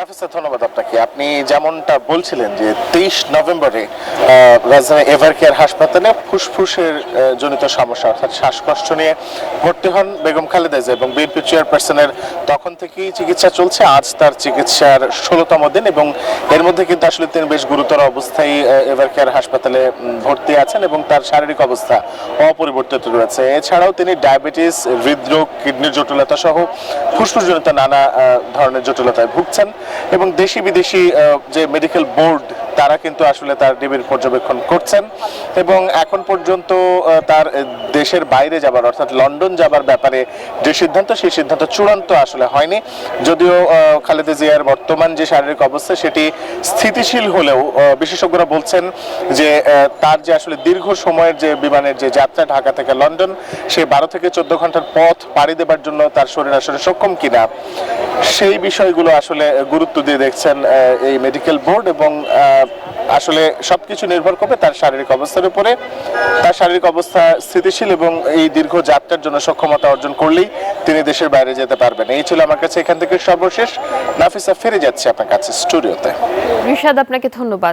নাফিসা, ধন্যবাদ আপনাকে। আপনি যেমনটা বলছিলেন যে 23 নভেম্বরে রাজধানী এভারকেয়ার হাসপাতালে ফুসফুসের জনিত সমস্যা অর্থাৎ শ্বাসকষ্ট নিয়ে ভর্তি হন বেগম খালেদা জিয়া এবং বিএনপি চেয়ারপারসনের তখন থেকেই চিকিৎসা চলছে। আজ তার চিকিৎসার 16তম দিন এবং এর মধ্যে কিন্তু আসলে তিনি বেশ গুরুতর অবস্থায় এভারকেয়ার হাসপাতালে ভর্তি আছেন এবং তার শারীরিক অবস্থা অপরিবর্তিত রয়েছে। এছাড়াও তিনি ডায়াবেটিস, হৃদরোগ, কিডনির জটিলতা সহ ফুসফুসজনিত নানা ধরনের জটিলতায় ভুগছেন এবং দেশি বিদেশি যে মেডিকেল বোর্ড তারা কিন্তু আসলে তার নিবিড় পর্যবেক্ষণ করছেন এবং এখন পর্যন্ত তার দেশের বাইরে যাবার অর্থাৎ লন্ডন যাবার ব্যাপারে যে সিদ্ধান্ত, সেই সিদ্ধান্ত চূড়ান্ত আসলে হয়নি। যদিও খালেদা জিয়ার বর্তমান যে শারীরিক অবস্থা সেটি স্থিতিশীল হলেও বিশেষজ্ঞরা বলছেন যে তার যে আসলে দীর্ঘ সময়ের যে বিমানের যে যাত্রা ঢাকা থেকে লন্ডন, সে 12 থেকে 14 ঘন্টার পথ পাড়ি দেবার জন্য তার শরীর আসলে সক্ষম কিনা সেই বিষয়গুলো আসলে গুরুত্ব দিয়ে দেখছেন এই মেডিকেল বোর্ড এবং আসলে সবকিছু নির্ভর করবে তার শারীরিক অবস্থার উপরে। তার শারীরিক অবস্থা স্থিতিশীল এবং এই দীর্ঘ যাত্রার জন্য সক্ষমতা অর্জন করলেই তিনি দেশের বাইরে যেতে পারবেন। এই ছিল আমার কাছে এখান থেকে সর্বশেষ। নাফিসা, ফিরে যাচ্ছে আপনার কাছে স্টুডিওতে। রিশাদ, আপনাকে ধন্যবাদ।